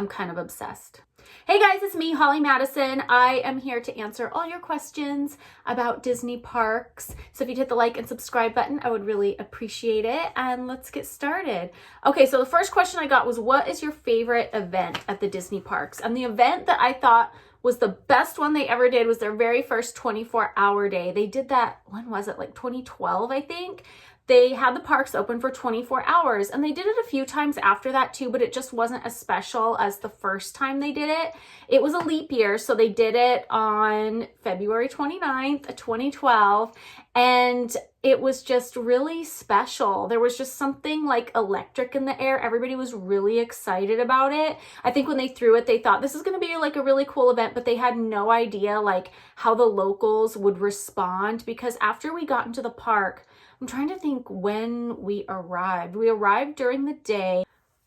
I'm kind of obsessed. Hey guys, it's me, Holly Madison. I am here to answer all your questions about Disney parks. So if you'd hit the like and subscribe button, I would really appreciate it. And let's get started. Okay, so the first question I got was, what is your favorite event at the Disney parks? And the event that I thought was the best one they ever did was their very first 24-hour day. They did that, when was it? Like 2012, I think. They had the parks open for 24 hours, and they did it a few times after that too, but it just wasn't as special as the first time they did it. It was a leap year, so they did it on February 29th, 2012, and it was just really special. There was just something like electric in the air. Everybody was really excited about it. I think when they threw it, they thought this is going to be like a really cool event, but they had no idea like how the locals would respond, because after we got into the park, I'm trying to think when we arrived. We arrived during the day,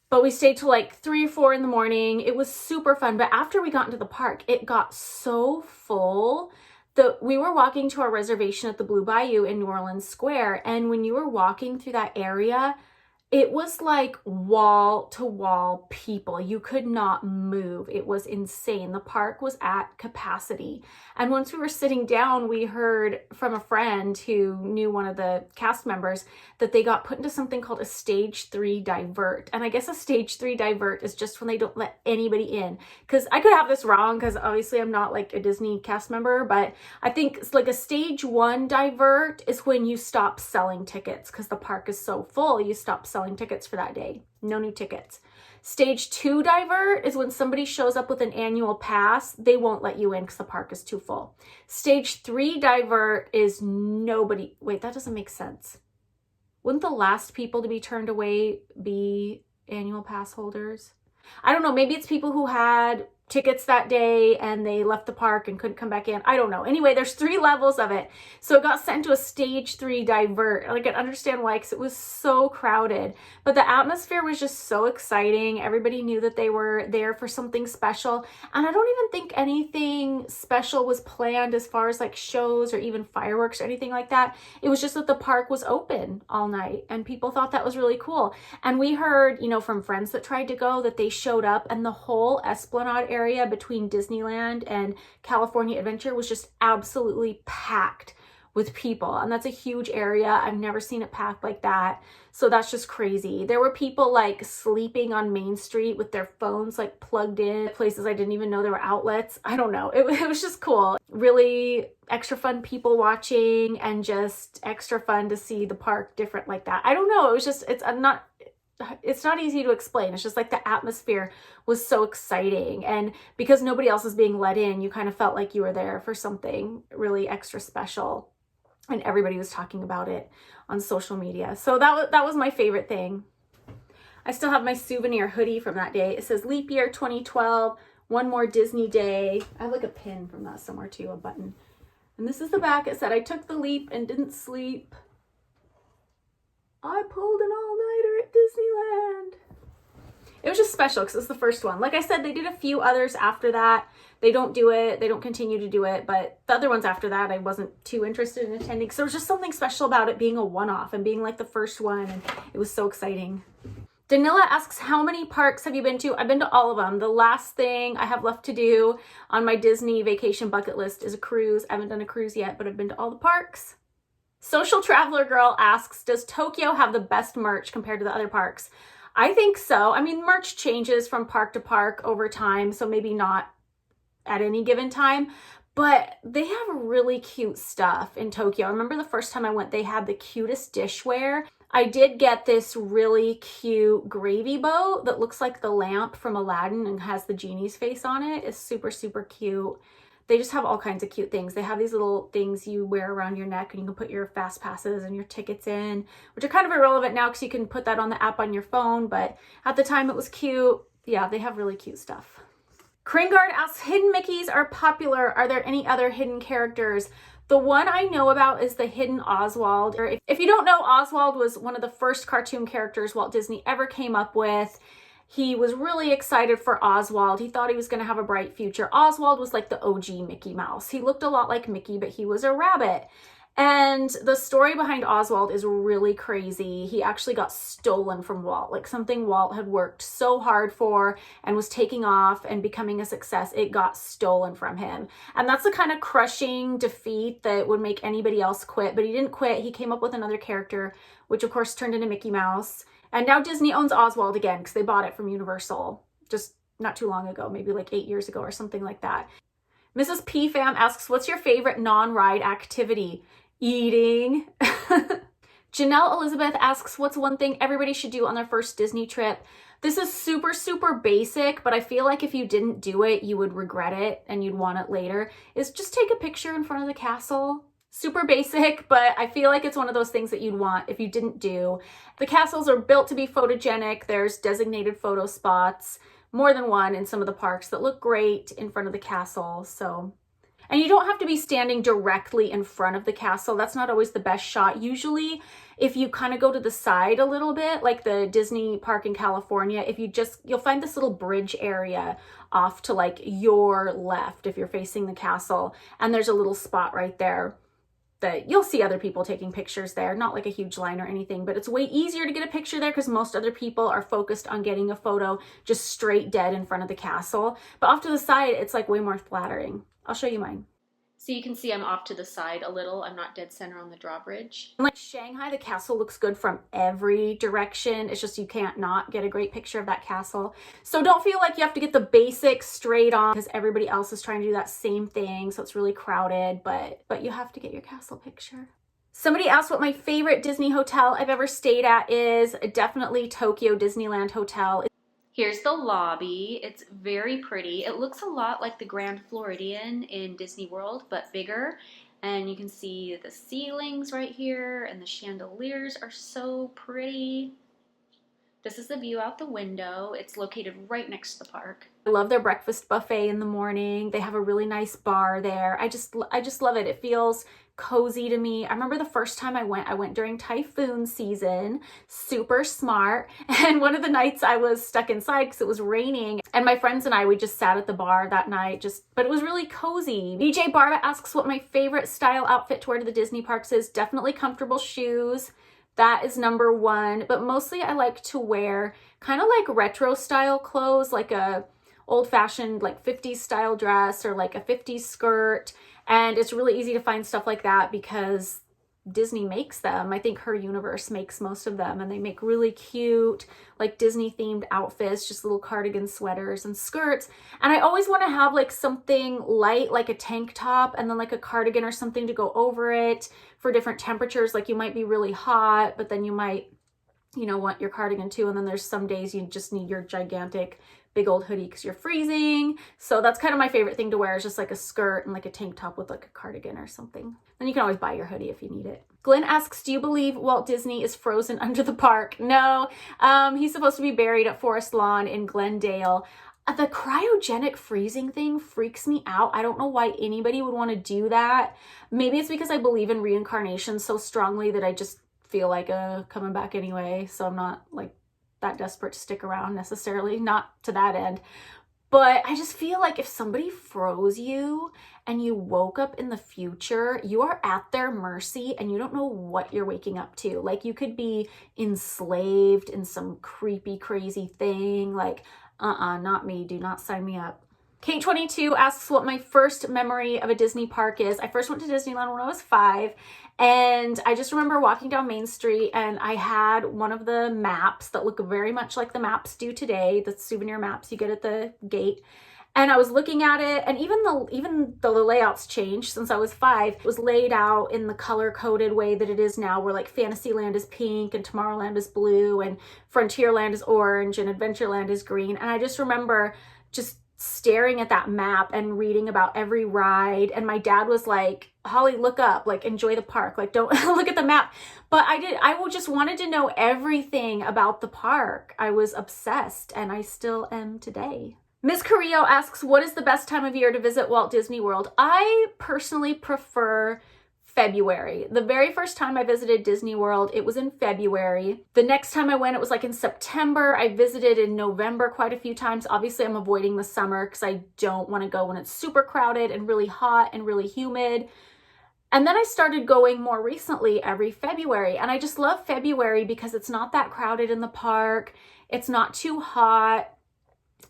but we stayed till like 3 or 4 in the morning. It was super fun. But after we got into the park, it got so full that we were walking to our reservation at the Blue Bayou in New Orleans Square. And when you were walking through that area, it was like wall to wall people. You could not move. It was insane. The park was at capacity. And once we were sitting down, we heard from a friend who knew one of the cast members that they got put into something called a stage 3 divert. And I guess a stage 3 divert is just when they don't let anybody in. Because I could have this wrong, because obviously I'm not like a Disney cast member, but I think it's like a stage 1 divert is when you stop selling tickets, because the park is so full, you stop selling tickets for that day. No new tickets. Stage 2 divert is when somebody shows up with an annual pass. They won't let you in because the park is too full. Stage 3 divert is nobody. Wait, that doesn't make sense. Wouldn't the last people to be turned away be annual pass holders? I don't know. Maybe it's people who had tickets that day and they left the park and couldn't come back in. I don't know. Anyway, there's 3 levels of it. So it got sent to a stage 3 divert. And I can understand why, because it was so crowded. But the atmosphere was just so exciting. Everybody knew that they were there for something special. And I don't even think anything special was planned as far as like shows or even fireworks or anything like that. It was just that the park was open all night and people thought that was really cool. And we heard, you know, from friends that tried to go that they showed up and the whole Esplanade area between Disneyland and California Adventure was just absolutely packed with people. And that's a huge area. I've never seen it packed like that. So that's just crazy. There were people like sleeping on Main Street with their phones like plugged in places I didn't even know there were outlets. I don't know. It was just cool. Really extra fun people watching, and just extra fun to see the park different like that. I don't know. It was just, it's not easy to explain. It's just like the atmosphere was so exciting. And because nobody else was being let in, you kind of felt like you were there for something really extra special. And everybody was talking about it on social media. So that was my favorite thing. I still have my souvenir hoodie from that day. It says Leap Year 2012, one more Disney day. I have like a pin from that somewhere too, a button. And this is the back. It said, I took the leap and didn't sleep. I pulled an all-nighter at Disneyland. It was just special because it's the first one. Like I said, they did a few others after that. They don't do it. They don't continue to do it. But the other ones after that, I wasn't too interested in attending. Because there was just something special about it being a one-off and being like the first one. And it was so exciting. Danila asks, how many parks have you been to? I've been to all of them. The last thing I have left to do on my Disney vacation bucket list is a cruise. I haven't done a cruise yet, but I've been to all the parks. Social Traveler Girl asks, does Tokyo have the best merch compared to the other parks? I think so. I mean, merch changes from park to park over time, so maybe not at any given time, but they have really cute stuff in Tokyo. I remember the first time I went, they had the cutest dishware. I did get this really cute gravy boat that looks like the lamp from Aladdin and has the genie's face on it. It's super, super cute. They just have all kinds of cute things. They have these little things you wear around your neck and you can put your fast passes and your tickets in, which are kind of irrelevant now because you can put that on the app on your phone, but at the time it was cute. Yeah, they have really cute stuff. Kringard asks, hidden Mickeys are popular. Are there any other hidden characters? The one I know about is the hidden Oswald. If you don't know, Oswald was one of the first cartoon characters Walt Disney ever came up with. He was really excited for Oswald. He thought he was going to have a bright future. Oswald was like the OG Mickey Mouse. He looked a lot like Mickey, but he was a rabbit. And the story behind Oswald is really crazy. He actually got stolen from Walt, like something Walt had worked so hard for and was taking off and becoming a success. It got stolen from him. And that's the kind of crushing defeat that would make anybody else quit. But he didn't quit. He came up with another character, which of course turned into Mickey Mouse. And now Disney owns Oswald again because they bought it from Universal just not too long ago, maybe like 8 years ago or something like that. Mrs. P Fam asks, what's your favorite non-ride activity? Eating. Janelle Elizabeth asks, what's one thing everybody should do on their first Disney trip? This is super, super basic, but I feel like if you didn't do it, you would regret it and you'd want it later, is just take a picture in front of the castle. Super basic, but I feel like it's one of those things that you'd want if you didn't do. The castles are built to be photogenic. There's designated photo spots, more than one in some of the parks, that look great in front of the castle. And you don't have to be standing directly in front of the castle. That's not always the best shot. Usually, if you kind of go to the side a little bit, like the Disney park in California, you'll find this little bridge area off to like your left if you're facing the castle. And there's a little spot right there that you'll see other people taking pictures there. Not like a huge line or anything, but it's way easier to get a picture there because most other people are focused on getting a photo just straight dead in front of the castle. But off to the side, it's like way more flattering. I'll show you mine. So you can see I'm off to the side a little. I'm not dead center on the drawbridge. And like Shanghai, the castle looks good from every direction. It's just you can't not get a great picture of that castle. So don't feel like you have to get the basics straight on because everybody else is trying to do that same thing. So it's really crowded, but you have to get your castle picture. Somebody asked what my favorite Disney hotel I've ever stayed at is. Definitely Tokyo Disneyland Hotel. Here's the lobby. It's very pretty. It looks a lot like the Grand Floridian in Disney World, but bigger. And you can see the ceilings right here, and the chandeliers are so pretty. This is the view out the window. It's located right next to the park. I love their breakfast buffet in the morning. They have a really nice bar there. I just love it. It feels cozy to me. I remember the first time I went during typhoon season, super smart. And one of the nights I was stuck inside because it was raining, and my friends and I, we just sat at the bar that night, but it was really cozy. BJ Barba asks what my favorite style outfit to wear to the Disney parks is. Definitely comfortable shoes. That is number one, but mostly I like to wear kind of like retro style clothes, like a old-fashioned like 50s style dress or like a 50s skirt. And it's really easy to find stuff like that because Disney makes them. I think Her Universe makes most of them, and they make really cute like Disney themed outfits, just little cardigan sweaters and skirts. And I always want to have like something light, like a tank top, and then like a cardigan or something to go over it for different temperatures. Like you might be really hot, but then you might, want your cardigan too. And then there's some days you just need your gigantic big old hoodie because you're freezing. So that's kind of my favorite thing to wear, is just like a skirt and like a tank top with like a cardigan or something. Then you can always buy your hoodie if you need it. Glenn asks, do you believe Walt Disney is frozen under the park? No, he's supposed to be buried at Forest Lawn in Glendale. The cryogenic freezing thing freaks me out. I don't know why anybody would want to do that. Maybe it's because I believe in reincarnation so strongly that I just feel like coming back anyway. So I'm not like that desperate to stick around necessarily, not to that end. But I just feel like if somebody froze you and you woke up in the future, you are at their mercy and you don't know what you're waking up to. Like you could be enslaved in some creepy, crazy thing. Like, not me. Do not sign me up. Kate22 asks what my first memory of a Disney park is. I first went to Disneyland when I was 5, and I just remember walking down Main Street and I had one of the maps that look very much like the maps do today, the souvenir maps you get at the gate. And I was looking at it, and even though the layouts changed since I was 5, it was laid out in the color-coded way that it is now, where like Fantasyland is pink and Tomorrowland is blue and Frontierland is orange and Adventureland is green. And I just remember just staring at that map and reading about every ride, and my dad was like, Holly, look up, like enjoy the park, like don't look at the map. But I just wanted to know everything about the park. I was obsessed, and I still am today. Miss Carrillo asks, what is the best time of year to visit Walt Disney World? I personally prefer February. The very first time I visited Disney World, it was in February. The next time I went, it was like in September. I visited in November quite a few times. Obviously, I'm avoiding the summer because I don't want to go when it's super crowded and really hot and really humid. And then I started going more recently every February. And I just love February because it's not that crowded in the park. It's not too hot.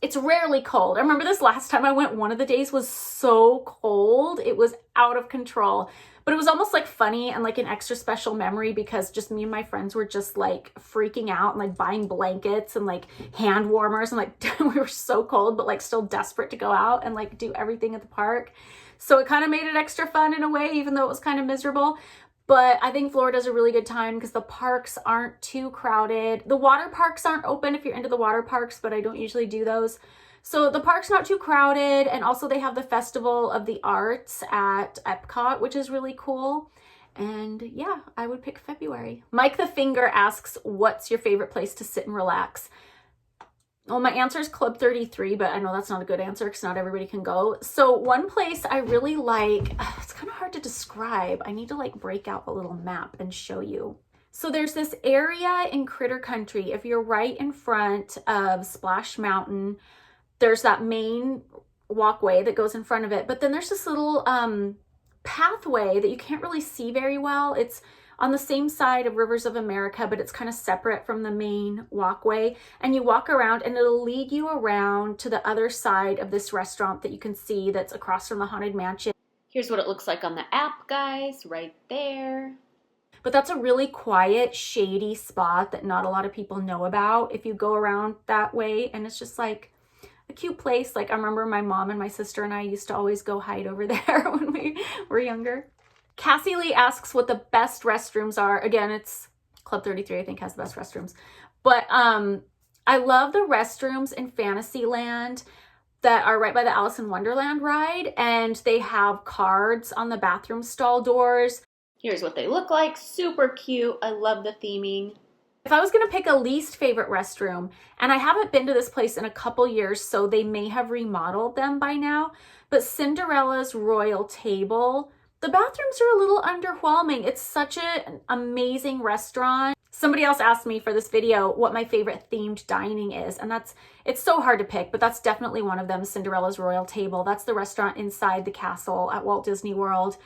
It's rarely cold. I remember this last time I went, one of the days was so cold. It was out of control. But it was almost like funny and like an extra special memory because just me and my friends were just like freaking out and like buying blankets and like hand warmers and like we were so cold but like still desperate to go out and like do everything at the park. So it kind of made it extra fun in a way, even though it was kind of miserable. But I think Florida's a really good time because the parks aren't too crowded. The water parks aren't open if you're into the water parks, but I don't usually do those. So the park's not too crowded, and also they have the Festival of the Arts at Epcot, which is really cool. And yeah, I would pick February. Mike the Finger asks, what's your favorite place to sit and relax? Well, my answer is Club 33, but I know that's not a good answer because not everybody can go. So one place I really like, it's kind of hard to describe. I need to like break out a little map and show you. So there's this area in Critter Country. If you're right in front of Splash Mountain, there's that main walkway that goes in front of it. But then there's this little pathway that you can't really see very well. It's on the same side of Rivers of America, but it's kind of separate from the main walkway. And you walk around and it'll lead you around to the other side of this restaurant that you can see that's across from the Haunted Mansion. Here's what it looks like on the app, guys, right there. But that's a really quiet, shady spot that not a lot of people know about if you go around that way. And it's just like a cute place. Like I remember my mom and my sister and I used to always go hide over there when we were younger. Cassie Lee asks what the best restrooms are. Again, it's Club 33, I think, has the best restrooms. But I love the restrooms in Fantasyland that are right by the Alice in Wonderland ride. And they have cards on the bathroom stall doors. Here's what they look like. Super cute. I love the theming. If I was going to pick a least favorite restroom, and I haven't been to this place in a couple years, so they may have remodeled them by now, but Cinderella's Royal Table, the bathrooms are a little underwhelming. It's such an amazing restaurant. Somebody else asked me for this video what my favorite themed dining is, and it's so hard to pick, but that's definitely one of them, Cinderella's Royal Table. That's the restaurant inside the castle at Walt Disney World.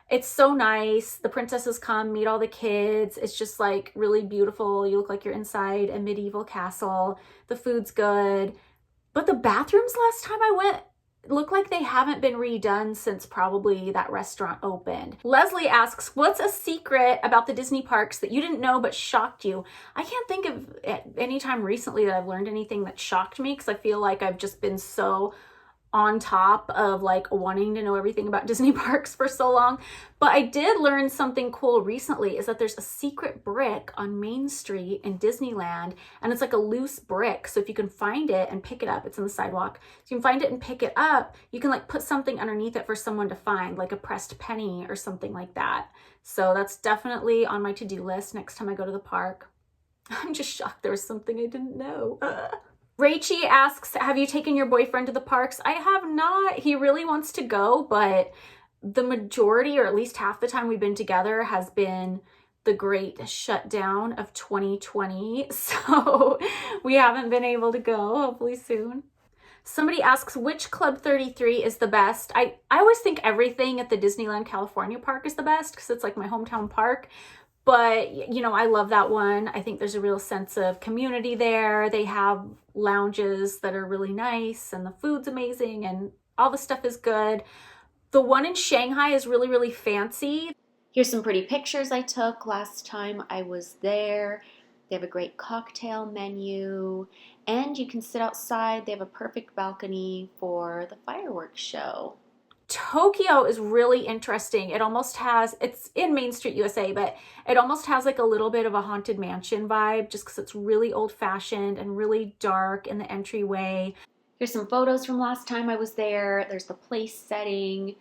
It's so nice. The princesses come, meet all the kids. It's just like really beautiful. You look like you're inside a medieval castle. The food's good. But the bathrooms last time I went look like they haven't been redone since probably that restaurant opened. Leslie asks, what's a secret about the Disney parks that you didn't know but shocked you? I can't think of any time recently that I've learned anything that shocked me because I feel like I've just been so on top of like wanting to know everything about Disney parks for so long. But I did learn something cool recently, is that there's a secret brick on Main Street in Disneyland, and it's like a loose brick. So if you can find it and pick it up, it's in the sidewalk. If you can find it and pick it up, you can like put something underneath it for someone to find, like a pressed penny or something like that. So that's definitely on my to-do list next time I go to the park. I'm just shocked there was something I didn't know. Rachie asks, have you taken your boyfriend to the parks? I have not. He really wants to go, but the majority, or at least half the time we've been together, has been the great shutdown of 2020. So we haven't been able to go, hopefully soon. Somebody asks, which Club 33 is the best? I always think everything at the Disneyland California park is the best because it's like my hometown park. But, you know, I love that one. I think there's a real sense of community there. They have lounges that are really nice and the food's amazing and all the stuff is good. The one in Shanghai is really, really fancy. Here's some pretty pictures I took last time I was there. They have a great cocktail menu and you can sit outside. They have a perfect balcony for the fireworks show. Tokyo is really interesting. It almost has, it's in Main Street, USA, but it almost has like a little bit of a Haunted Mansion vibe just because it's really old-fashioned and really dark in the entryway. Here's some photos from last time I was there. There's the place setting,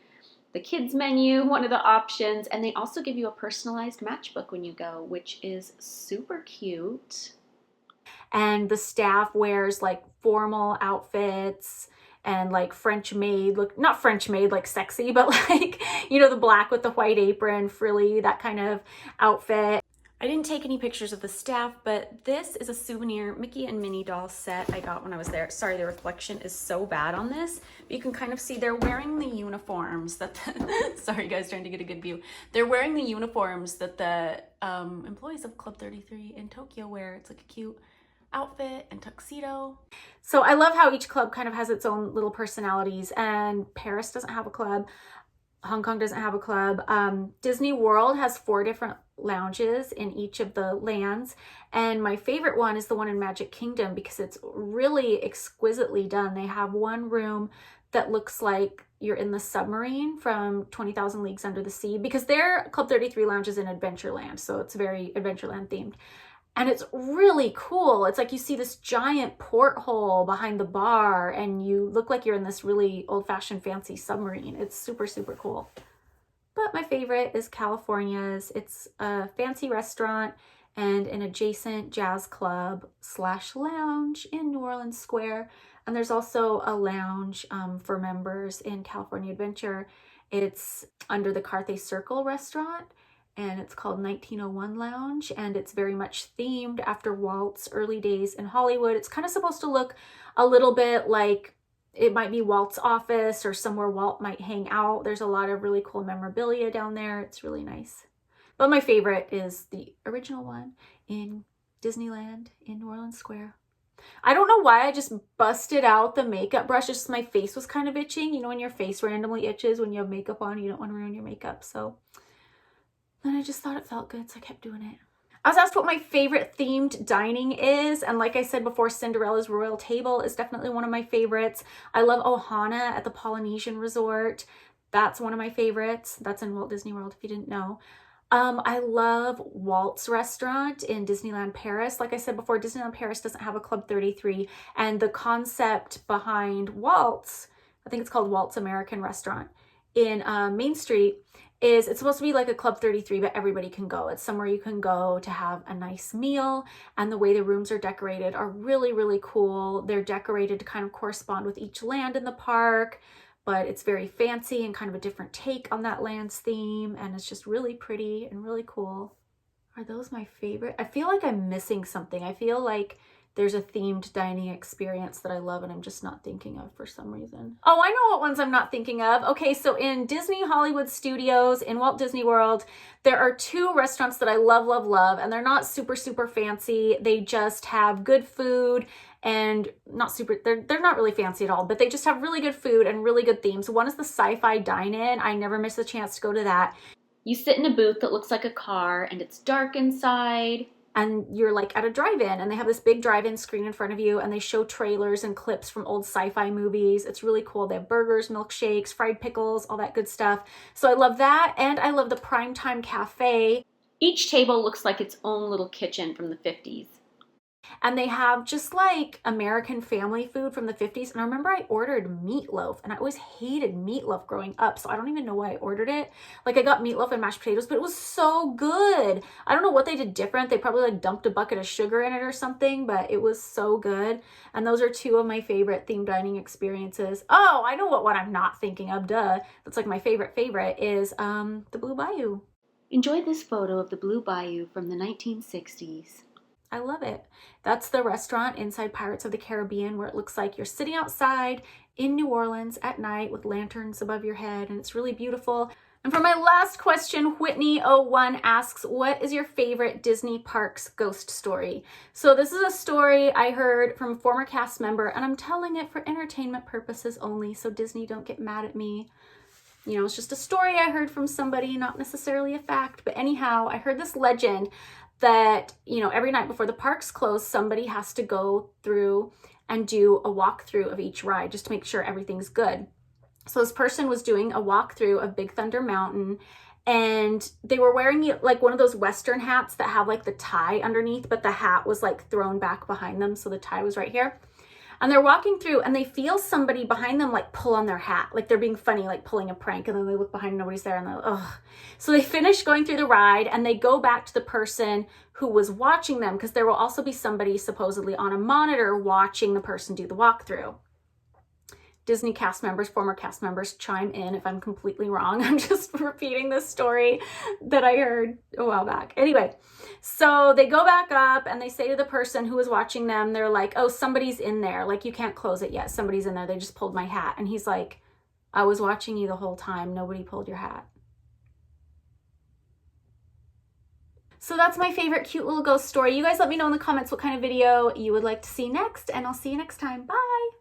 the kids menu, one of the options, and they also give you a personalized matchbook when you go, which is super cute. And the staff wears like formal outfits and like French maid, look, not French maid like sexy, but like, you know, the black with the white apron, frilly, that kind of outfit. I didn't take any pictures of the staff, but this is a souvenir Mickey and Minnie doll set I got when I was there. Sorry, the reflection is so bad on this, but you can kind of see they're wearing the uniforms that sorry guys, trying to get a good view. They're wearing the uniforms that the employees of Club 33 in Tokyo wear. It's like a cute outfit and tuxedo. So I love how each club kind of has its own little personalities, and Paris doesn't have a club. Hong Kong doesn't have a club. Disney World has 4 different lounges in each of the lands, and my favorite one is the one in Magic Kingdom because it's really exquisitely done. They have one room that looks like you're in the submarine from 20,000 Leagues Under the Sea, because their Club 33 lounge is in Adventureland, so it's very Adventureland themed. And it's really cool. It's like you see this giant porthole behind the bar and you look like you're in this really old-fashioned fancy submarine. It's super, super cool. But my favorite is California's. It's a fancy restaurant and an adjacent jazz club / lounge in New Orleans Square. And there's also a lounge for members in California Adventure. It's under the Carthay Circle restaurant, and it's called 1901 Lounge, and it's very much themed after Walt's early days in Hollywood. It's kind of supposed to look a little bit like it might be Walt's office or somewhere Walt might hang out. There's a lot of really cool memorabilia down there. It's really nice. But my favorite is the original one in Disneyland in New Orleans Square. I don't know why I just busted out the makeup brush. Just my face was kind of itching. You know when your face randomly itches when you have makeup on, you don't want to ruin your makeup. So then I just thought it felt good, so I kept doing it. I was asked what my favorite themed dining is, and like I said before, Cinderella's Royal Table is definitely one of my favorites. I love Ohana at the Polynesian Resort. That's one of my favorites. That's in Walt Disney World, if you didn't know. I love Walt's restaurant in Disneyland Paris. Like I said before, Disneyland Paris doesn't have a Club 33, and the concept behind Walt's, I think it's called Walt's American Restaurant in Main Street, is it's supposed to be like a Club 33, but everybody can go. It's somewhere you can go to have a nice meal, and the way the rooms are decorated are really, really cool. They're decorated to kind of correspond with each land in the park, but it's very fancy and kind of a different take on that land's theme, and it's just really pretty and really cool. Are those my favorite? I feel like I'm missing something. I feel like there's a themed dining experience that I love and I'm just not thinking of for some reason. Oh, I know what ones I'm not thinking of. Okay, so in Disney Hollywood Studios in Walt Disney World, there are 2 restaurants that I love, love, love, and they're not super, super fancy. They just have good food and not super, they're not really fancy at all, but they just have really good food and really good themes. One is the Sci-Fi Dine-In. I never miss a chance to go to that. You sit in a booth that looks like a car and it's dark inside, and you're like at a drive-in, and they have this big drive-in screen in front of you, and they show trailers and clips from old sci-fi movies. It's really cool. They have burgers, milkshakes, fried pickles, all that good stuff. So I love that, and I love the Primetime Cafe. Each table looks like its own little kitchen from the 50s. And they have just like American family food from the 50s. And I remember I ordered meatloaf, and I always hated meatloaf growing up, so I don't even know why I ordered it. Like I got meatloaf and mashed potatoes, but it was so good. I don't know what they did different. They probably like dumped a bucket of sugar in it or something, but it was so good. And those are 2 of my favorite themed dining experiences. Oh, I know what one I'm not thinking of, duh. That's like my favorite is the Blue Bayou. Enjoy this photo of the Blue Bayou from the 1960s. I love it. That's the restaurant inside Pirates of the Caribbean, where it looks like you're sitting outside in New Orleans at night with lanterns above your head, and it's really beautiful. And for my last question, Whitney01 asks, what is your favorite Disney Parks ghost story? So this is a story I heard from a former cast member, and I'm telling it for entertainment purposes only, so Disney don't get mad at me. You know, it's just a story I heard from somebody, not necessarily a fact. But anyhow, I heard this legend that, you know, every night before the parks close, somebody has to go through and do a walkthrough of each ride just to make sure everything's good. So this person was doing a walkthrough of Big Thunder Mountain, and they were wearing like one of those Western hats that have like the tie underneath, but the hat was like thrown back behind them, so the tie was right here. And they're walking through, and they feel somebody behind them like pull on their hat, like they're being funny, like pulling a prank, and then they look behind and nobody's there, and they're like, ugh. So they finish going through the ride, and they go back to the person who was watching them, because there will also be somebody supposedly on a monitor watching the person do the walkthrough. Disney cast members, former cast members, chime in if I'm completely wrong. I'm just repeating this story that I heard a while back. Anyway, so they go back up and they say to the person who was watching them, they're like, oh, somebody's in there. Like, you can't close it yet. Somebody's in there. They just pulled my hat. And he's like, I was watching you the whole time. Nobody pulled your hat. So that's my favorite cute little ghost story. You guys let me know in the comments what kind of video you would like to see next, and I'll see you next time. Bye.